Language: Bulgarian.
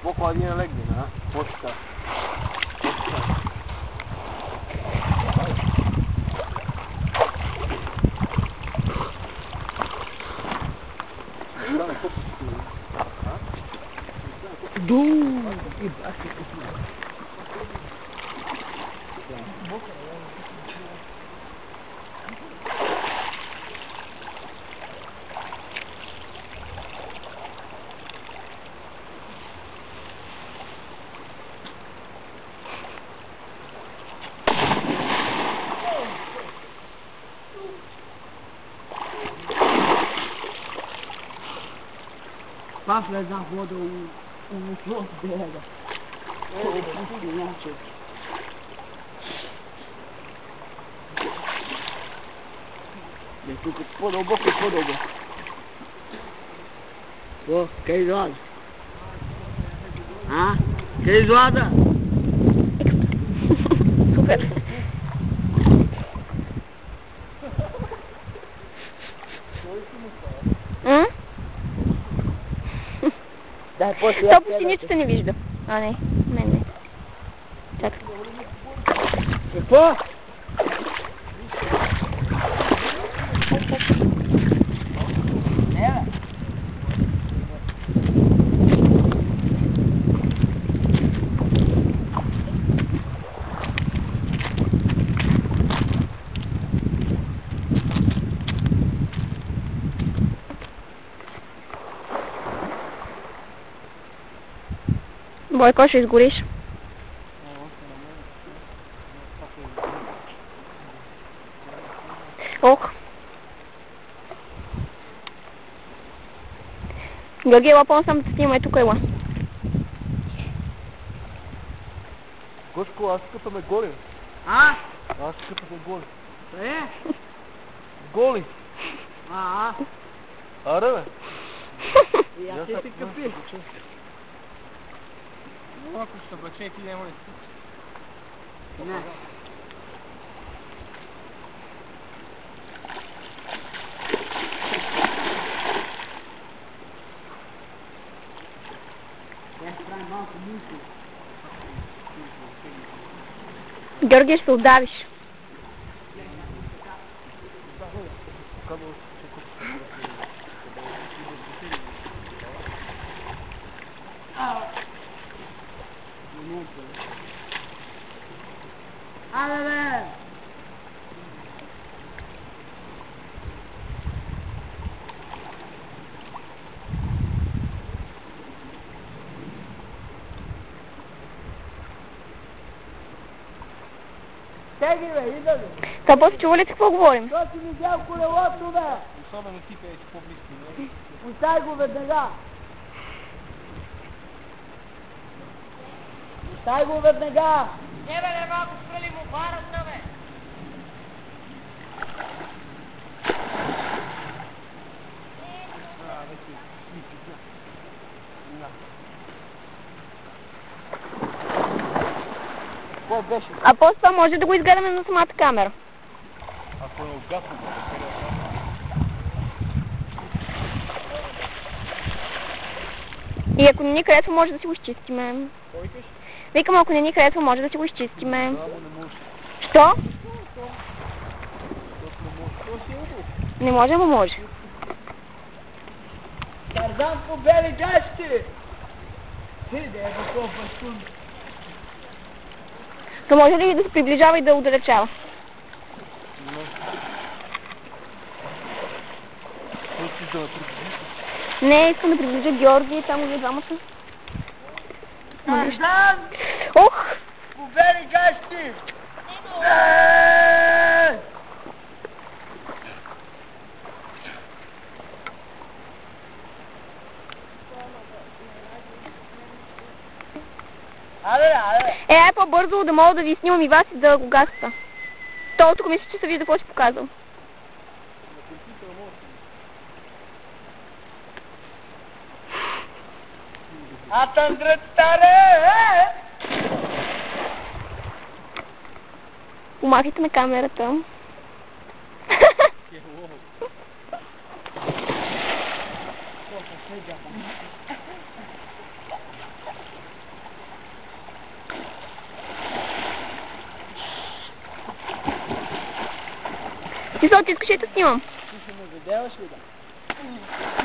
Поклади на легни, а? Почта. И бахи Па влезна вода у берега. Тук по-дълбоко и по-дълбоко. О, къде излаза? А? Къде излаза? Супер. Дай после. То почти нищо не вижда. А, не. Не. Чакай. Какво? Бойко, ще изгориш. Ох. Георги, ела по-насам да снимай, тук ела. Гошко, аз къпаме голи. А? Аз къпаме голи. Е? Голи! Аре, бе! И аз ще ти къпи. Ако ще бъче, ти няма ли? Не. Георги, ще се удавиш. Абе, бе! Теги, бе, ида, бе! Та после чува ли какво говорим? Що си видял колелото, бе? Особено ти пееш по-близки, не? Остави го веднага! Остави го веднага! Не бе, не малко спрели му барата, бе! Кой беше? А после това може да го изгледаме на самата камера. Ако е отгасно, И ако не ни харесва, може да си го изчистиме. кой викаш? Викам, ако не ни харесва, може да си го изчистиме. Само не може. Що? Защото не може. То си е убаво. Не може, ама може. Тарзан по бели гащи! Ти, да е такова пастун. То може ли да се приближава и да отдалечава? Той си да приближи. Не, искам да приближа Георги и само вие двамата. Тарзан Ох! по бели гащи! Абе! Ай по-бързо да мога да ви снимам и вас и да го гасата. То тук мисля, че се вижда какво си показал. Атандрътаре! Помахайте на камерата. Ти искаш ли да снимам? Ти ще ме видяваш ли да?